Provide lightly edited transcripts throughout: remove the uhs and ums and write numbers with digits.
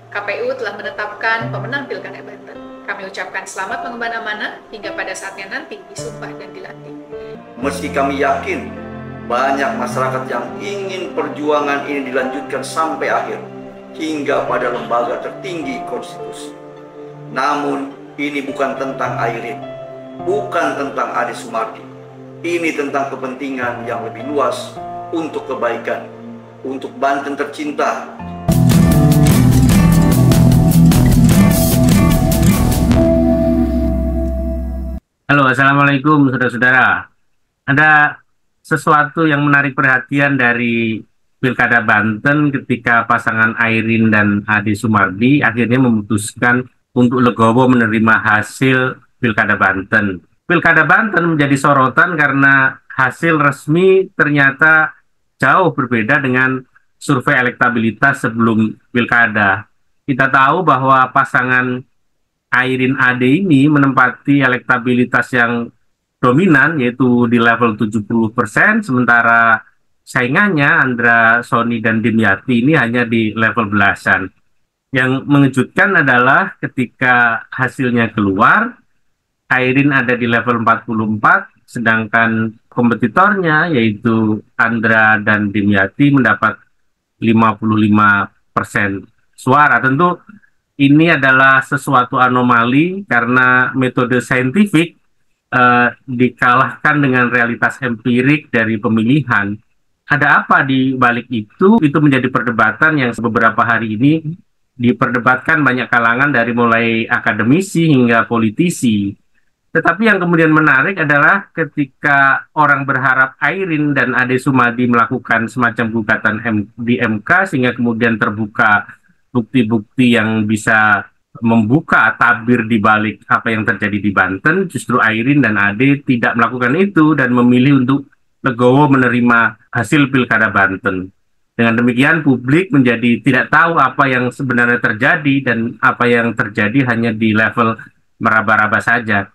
KPU telah menetapkan pemenang Pilkada Banten. Kami ucapkan selamat mengemban amanah hingga pada saatnya nanti disumpah dan dilantik. Meski kami yakin banyak masyarakat yang ingin perjuangan ini dilanjutkan sampai akhir, hingga pada lembaga tertinggi konstitusi. Namun, ini bukan tentang Airin, bukan tentang Ade Sumardi. Ini tentang kepentingan yang lebih luas untuk kebaikan, untuk Banten tercinta. Halo, Assalamualaikum saudara-saudara. Ada sesuatu yang menarik perhatian dari Pilkada Banten ketika pasangan Airin dan Ade Sumardi akhirnya memutuskan untuk legowo menerima hasil Pilkada Banten. Pilkada Banten menjadi sorotan karena hasil resmi ternyata jauh berbeda dengan survei elektabilitas sebelum Pilkada. Kita tahu bahwa pasangan Airin Ade ini menempati elektabilitas yang dominan, yaitu di level 70%, sementara saingannya Andra Soni dan Dimyati ini hanya di level belasan. Yang mengejutkan adalah ketika hasilnya keluar, Airin ada di level 44, sedangkan kompetitornya yaitu Andra dan Dimyati mendapat 55% suara. Tentu ini adalah sesuatu anomali karena metode saintifik dikalahkan dengan realitas empirik dari pemilihan. Ada apa di balik itu? Itu menjadi perdebatan yang beberapa hari ini diperdebatkan banyak kalangan dari mulai akademisi hingga politisi. Tetapi yang kemudian menarik adalah ketika orang berharap Airin dan Ade Sumardi melakukan semacam gugatan di MK sehingga kemudian terbuka bukti-bukti yang bisa membuka tabir di balik apa yang terjadi di Banten, justru Airin dan Ade tidak melakukan itu dan memilih untuk legowo menerima hasil Pilkada Banten. Dengan demikian publik menjadi tidak tahu apa yang sebenarnya terjadi dan apa yang terjadi hanya di level meraba-raba saja.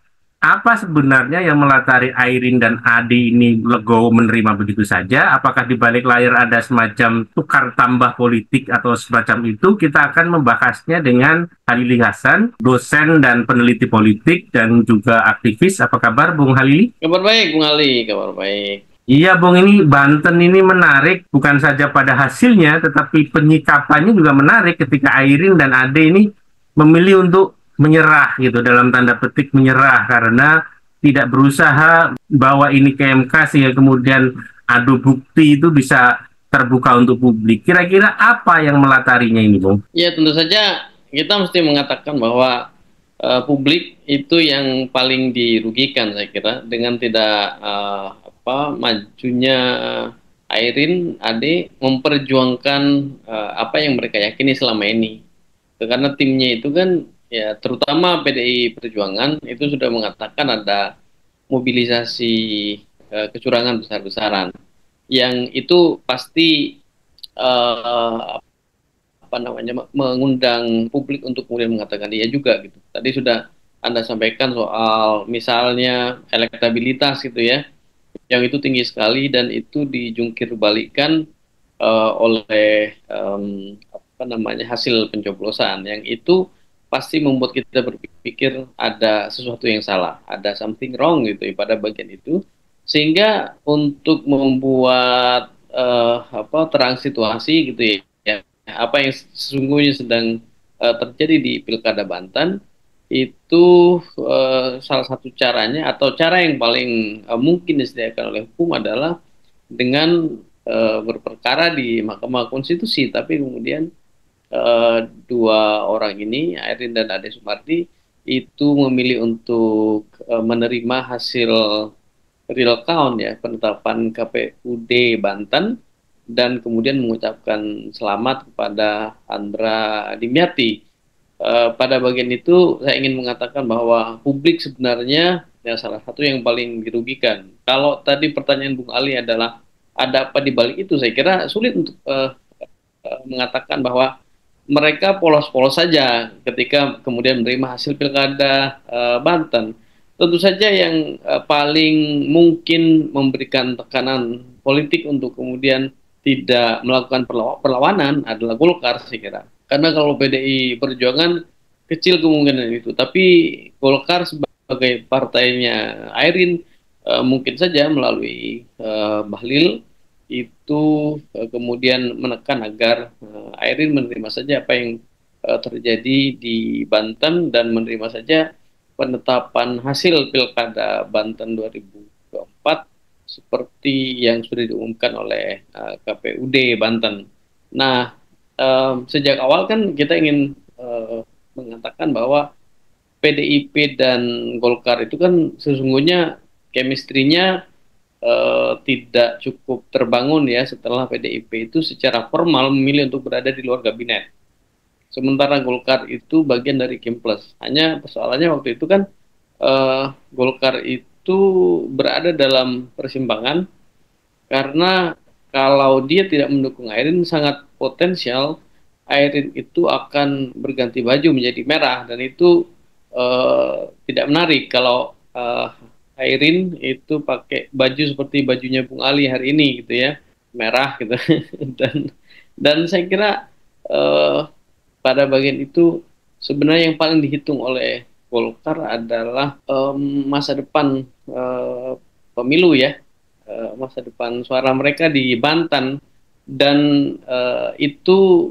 Apa sebenarnya yang melatari Airin dan Ade ini legowo menerima begitu saja? Apakah di balik layar ada semacam tukar tambah politik atau semacam itu? Kita akan membahasnya dengan Halili Hasan, dosen dan peneliti politik dan juga aktivis. Apa kabar, Bung Halili? Kabar baik, Bung Ali. Kabar baik. Iya, Bung, ini Banten ini menarik bukan saja pada hasilnya, tetapi penyikapannya juga menarik ketika Airin dan Ade ini memilih untuk menyerah gitu, dalam tanda petik menyerah karena tidak berusaha bawa ini ke MK sehingga kemudian adu bukti itu bisa terbuka untuk publik. Kira-kira apa yang melatarinya ini, Bung? Ya, tentu saja kita mesti mengatakan bahwa publik itu yang paling dirugikan, saya kira, dengan tidak majunya Airin Ade memperjuangkan apa yang mereka yakini selama ini. Karena timnya itu kan, ya, terutama PDI Perjuangan itu sudah mengatakan ada mobilisasi kecurangan besar-besaran, yang itu pasti mengundang publik untuk kemudian mengatakan iya juga gitu. Tadi sudah Anda sampaikan soal misalnya elektabilitas gitu ya, yang itu tinggi sekali dan itu dijungkir balikan oleh hasil pencoblosan, yang itu pasti membuat kita berpikir ada sesuatu yang salah, ada something wrong gitu ya pada bagian itu, sehingga untuk membuat terang situasi gitu ya, apa yang sesungguhnya sedang terjadi di Pilkada Banten itu, salah satu caranya atau cara yang paling mungkin disediakan oleh hukum adalah dengan berperkara di Mahkamah Konstitusi, tapi kemudian dua orang ini, Airin dan Ade Sumardi, itu memilih untuk menerima hasil real count ya, penetapan KPUD Banten, dan kemudian mengucapkan selamat kepada Andra Dimyati. Pada bagian itu saya ingin mengatakan bahwa publik sebenarnya ya salah satu yang paling dirugikan. Kalau tadi pertanyaan Bung Ali adalah ada apa di balik itu, saya kira sulit untuk mengatakan bahwa mereka polos-polos saja ketika kemudian menerima hasil Pilkada Banten. Tentu saja yang paling mungkin memberikan tekanan politik untuk kemudian tidak melakukan perlawanan adalah Golkar, saya kira. Karena kalau PDI Perjuangan kecil kemungkinan itu, tapi Golkar sebagai partainya Airin mungkin saja melalui Bahlil itu kemudian menekan agar Airin menerima saja apa yang terjadi di Banten dan menerima saja penetapan hasil Pilkada Banten 2024 seperti yang sudah diumumkan oleh KPUD Banten. Nah, sejak awal kan kita ingin mengatakan bahwa PDIP dan Golkar itu kan sesungguhnya chemistry-nya tidak cukup terbangun ya setelah PDIP itu secara formal memilih untuk berada di luar kabinet. Sementara Golkar itu bagian dari Kim Plus. Hanya persoalannya waktu itu kan Golkar itu berada dalam persimpangan karena kalau dia tidak mendukung Airin sangat potensial Airin itu akan berganti baju menjadi merah dan itu tidak menarik kalau Airin itu pakai baju seperti bajunya Bung Ali hari ini gitu ya, merah gitu. dan saya kira pada bagian itu sebenarnya yang paling dihitung oleh Golkar adalah masa depan pemilu ya, masa depan suara mereka di Banten dan itu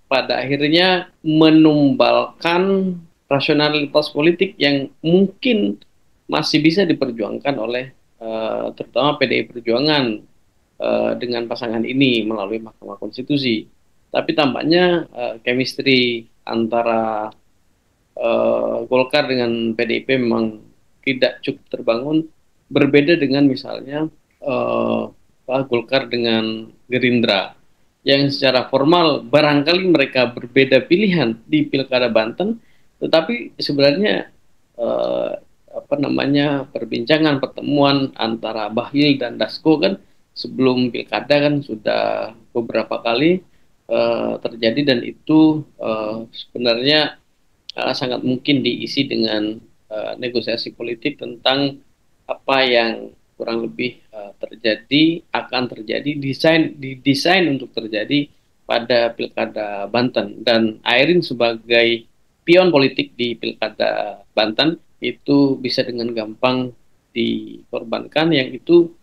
pada akhirnya menumbalkan rasionalitas politik yang mungkin masih bisa diperjuangkan oleh terutama PDI Perjuangan dengan pasangan ini melalui Mahkamah Konstitusi. Tapi tampaknya chemistry antara Golkar dengan PDIP memang tidak cukup terbangun. Berbeda dengan misalnya Golkar dengan Gerindra yang secara formal barangkali mereka berbeda pilihan di Pilkada Banten, tetapi sebenarnya perbincangan pertemuan antara Bahlil dan Dasko kan sebelum Pilkada kan sudah beberapa kali terjadi dan itu sebenarnya sangat mungkin diisi dengan negosiasi politik tentang apa yang kurang lebih akan terjadi didesain untuk terjadi pada Pilkada Banten dan Airin sebagai pion politik di Pilkada Banten itu bisa dengan gampang dikorbankan yang itu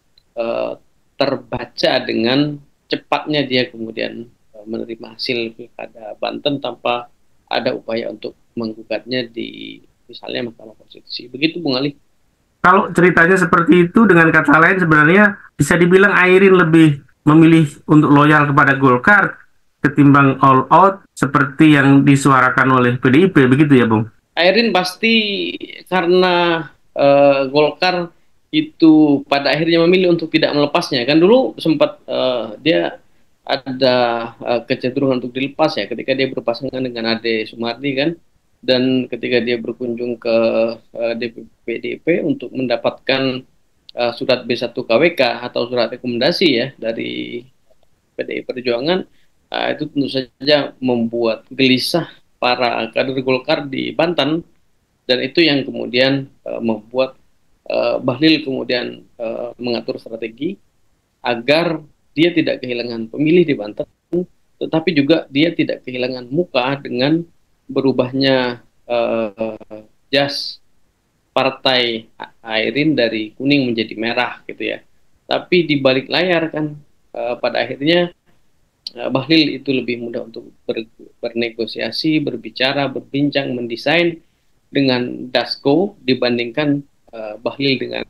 terbaca dengan cepatnya dia kemudian menerima hasil Pilkada Banten tanpa ada upaya untuk menggugatnya di misalnya Mahkamah Konstitusi. Begitu Bung Ali. Kalau ceritanya seperti itu, dengan kata lain sebenarnya bisa dibilang Airin lebih memilih untuk loyal kepada Golkar ketimbang all out seperti yang disuarakan oleh PDIP, begitu ya Bung? Airin pasti karena Golkar itu pada akhirnya memilih untuk tidak melepasnya. Kan dulu sempat dia ada kecenderungan untuk dilepas ya ketika dia berpasangan dengan Ade Sumardi kan, dan ketika dia berkunjung ke DPP PDIP untuk mendapatkan surat B1 KWK atau surat rekomendasi ya dari PDI Perjuangan, itu tentu saja membuat gelisah para kader Golkar di Banten dan itu yang kemudian membuat Bahlil kemudian mengatur strategi agar dia tidak kehilangan pemilih di Banten, tetapi juga dia tidak kehilangan muka dengan berubahnya jas partai Airin dari kuning menjadi merah gitu ya. Tapi di balik layar kan pada akhirnya Bahlil itu lebih mudah untuk bernegosiasi, berbicara, berbincang, mendesain dengan Dasko dibandingkan Bahlil dengan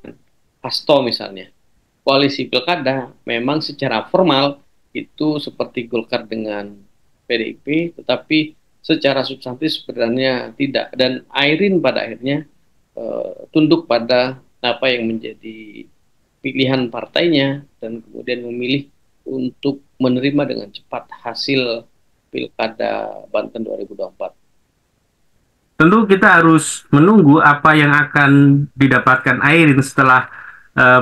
Hasto misalnya. Koalisi Pilkada memang secara formal itu seperti Golkar dengan PDIP, tetapi secara substantif sebenarnya tidak. Dan Airin pada akhirnya tunduk pada apa yang menjadi pilihan partainya dan kemudian memilih untuk menerima dengan cepat hasil Pilkada Banten 2024. Tentu kita harus menunggu apa yang akan didapatkan Airin setelah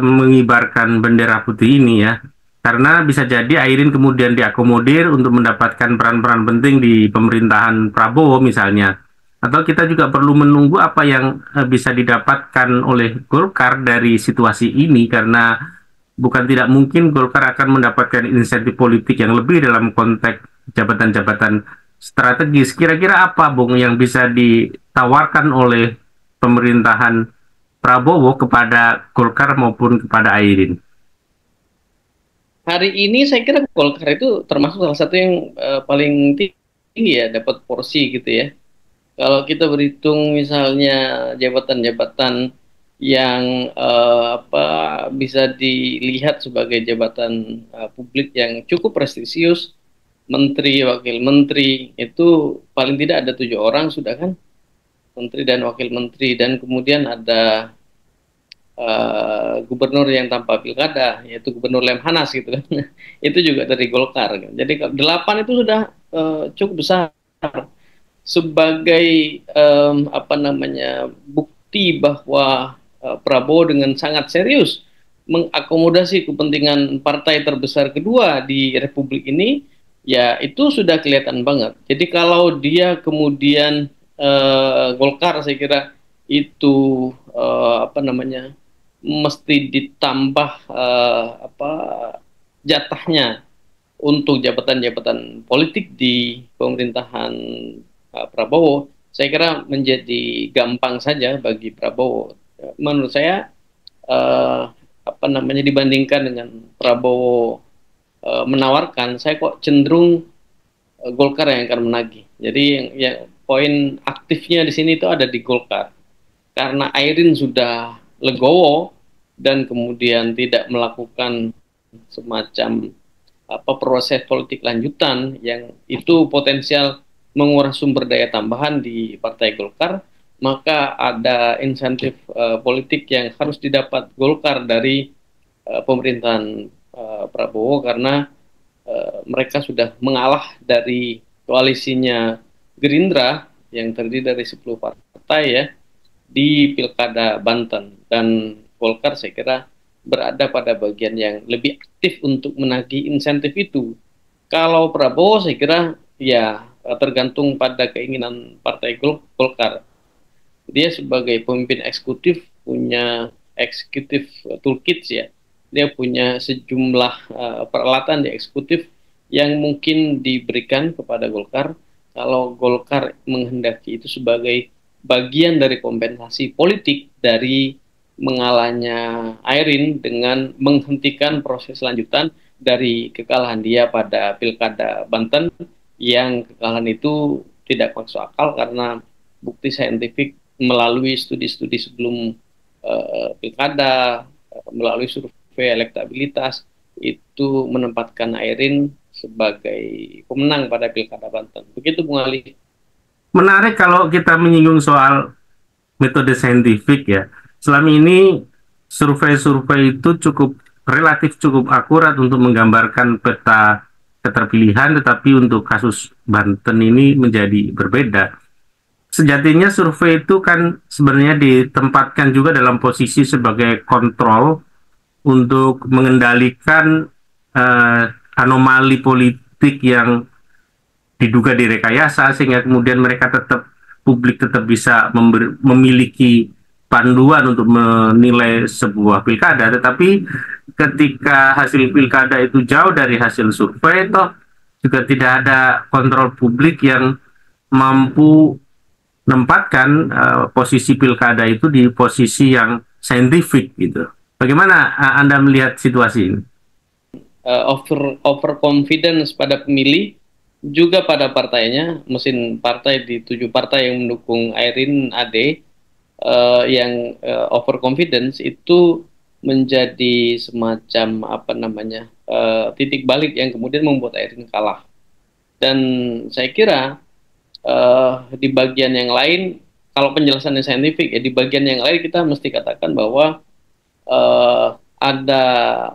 mengibarkan bendera putih ini ya. Karena bisa jadi Airin kemudian diakomodir untuk mendapatkan peran-peran penting di pemerintahan Prabowo misalnya. Atau kita juga perlu menunggu apa yang bisa didapatkan oleh Golkar dari situasi ini, karena bukan tidak mungkin Golkar akan mendapatkan insentif politik yang lebih dalam konteks jabatan-jabatan strategis. Kira-kira apa, Bung, yang bisa ditawarkan oleh pemerintahan Prabowo kepada Golkar maupun kepada Airin? Hari ini saya kira Golkar itu termasuk salah satu yang paling tinggi ya, dapat porsi gitu ya. Kalau kita berhitung misalnya jabatan-jabatan yang apa bisa dilihat sebagai jabatan publik yang cukup prestisius, menteri, wakil menteri, itu paling tidak ada 7 orang sudah kan, menteri dan wakil menteri, dan kemudian ada gubernur yang tanpa pilkada, yaitu Gubernur Lemhanas gitu kan. Itu juga dari Golkar. Kan. Jadi 8 itu sudah cukup besar sebagai apa namanya bukti bahwa Prabowo dengan sangat serius mengakomodasi kepentingan partai terbesar kedua di Republik ini, ya itu sudah kelihatan banget. Jadi kalau dia kemudian Golkar saya kira itu apa namanya mesti ditambah apa jatahnya untuk jabatan-jabatan politik di pemerintahan Prabowo, saya kira menjadi gampang saja bagi Prabowo. Menurut saya apa namanya dibandingkan dengan Prabowo menawarkan, saya kok cenderung Golkar yang akan menagih. Jadi yang poin aktifnya di sini itu ada di Golkar. Karena Airin sudah legowo dan kemudian tidak melakukan semacam apa proses politik lanjutan yang itu potensial menguras sumber daya tambahan di Partai Golkar, maka ada insentif politik yang harus didapat Golkar dari pemerintahan Prabowo karena mereka sudah mengalah dari koalisinya Gerindra yang terdiri dari 10 partai ya di Pilkada Banten, dan Golkar saya kira berada pada bagian yang lebih aktif untuk menagih insentif itu. Kalau Prabowo saya kira ya tergantung pada keinginan Partai Golkar. Dia sebagai pemimpin eksekutif punya eksekutif toolkits ya. Dia punya sejumlah peralatan di eksekutif yang mungkin diberikan kepada Golkar kalau Golkar menghendaki itu sebagai bagian dari kompensasi politik dari mengalahnya Airin dengan menghentikan proses lanjutan dari kekalahan dia pada Pilkada Banten, yang kekalahan itu tidak masuk akal karena bukti saintifik melalui studi-studi sebelum Pilkada, melalui survei elektabilitas itu menempatkan Airin sebagai pemenang pada Pilkada Banten. Begitu Bung Ali. Menarik kalau kita menyinggung soal metode saintifik ya. Selama ini survei-survei itu relatif cukup akurat untuk menggambarkan peta keterpilihan, tetapi untuk kasus Banten ini menjadi berbeda. Sejatinya survei itu kan sebenarnya ditempatkan juga dalam posisi sebagai kontrol untuk mengendalikan anomali politik yang diduga direkayasa, sehingga kemudian publik tetap bisa memiliki panduan untuk menilai sebuah pilkada. Tetapi ketika hasil pilkada itu jauh dari hasil survei, toh juga tidak ada kontrol publik yang mampu menempatkan posisi pilkada itu di posisi yang saintifik gitu. Bagaimana Anda melihat situasi ini? Over confidence pada pemilih, juga pada partainya, mesin partai di 7 partai yang mendukung Airin AD yang overconfidence itu menjadi semacam apa namanya titik balik yang kemudian membuat Airin kalah. Dan saya kira di bagian yang lain, kalau penjelasannya saintifik ya, di bagian yang lain kita mesti katakan bahwa ada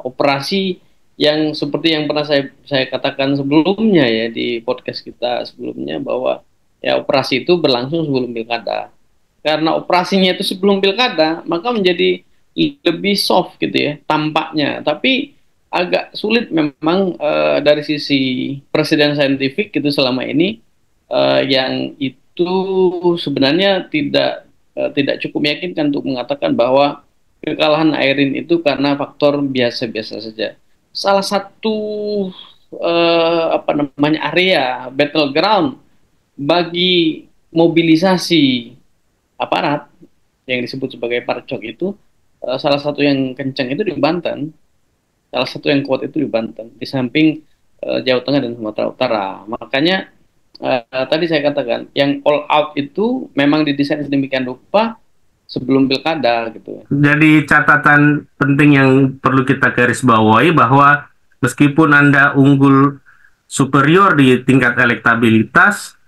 operasi yang seperti yang pernah saya katakan sebelumnya ya di podcast kita sebelumnya, bahwa ya operasi itu berlangsung sebelum pilkada. Karena operasinya itu sebelum pilkada, maka menjadi lebih soft gitu ya tampaknya. Tapi agak sulit memang dari sisi presiden saintifik gitu selama ini yang itu sebenarnya tidak cukup meyakinkan untuk mengatakan bahwa kekalahan Airin itu karena faktor biasa-biasa saja. Salah satu apa namanya area battleground bagi mobilisasi aparat yang disebut sebagai parcok itu, salah satu yang kencang itu di Banten, salah satu yang kuat itu di Banten, di samping Jawa Tengah dan Sumatera Utara. Makanya tadi saya katakan, yang all out itu memang didesain sedemikian rupa sebelum pilkada gitu. Jadi catatan penting yang perlu kita garis bawahi bahwa meskipun Anda unggul superior di tingkat elektabilitas,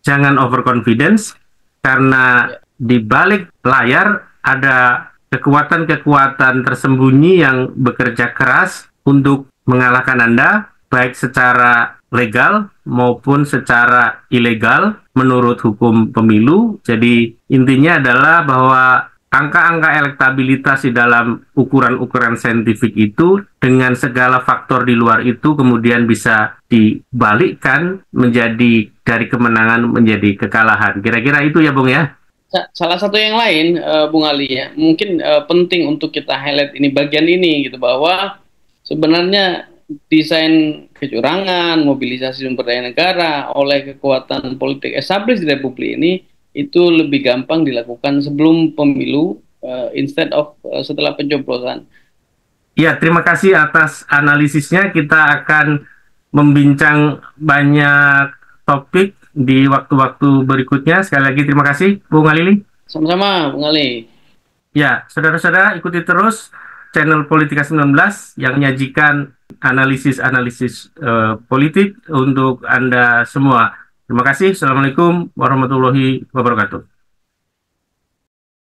jangan overconfidence, karena di balik layar ada kekuatan-kekuatan tersembunyi yang bekerja keras untuk mengalahkan Anda, baik secara legal maupun secara ilegal menurut hukum pemilu. Jadi intinya adalah bahwa angka-angka elektabilitas di dalam ukuran-ukuran saintifik itu dengan segala faktor di luar itu kemudian bisa dibalikkan menjadi dari kemenangan menjadi kekalahan. Kira-kira itu ya Bung ya? Salah satu yang lain, Bung Ali ya, mungkin penting untuk kita highlight ini bagian ini gitu, bahwa sebenarnya desain kecurangan, mobilisasi sumber daya negara oleh kekuatan politik established di Republik ini itu lebih gampang dilakukan sebelum pemilu instead of setelah pencoblosan. Ya, terima kasih atas analisisnya. Kita akan membincang banyak topik di waktu-waktu berikutnya. Sekali lagi terima kasih, Bung Alili. Sama-sama, Bung Ali. Ya, saudara-saudara ikuti terus channel Politika 19 yang menyajikan analisis-analisis politik untuk Anda semua. Terima kasih. Assalamualaikum warahmatullahi wabarakatuh.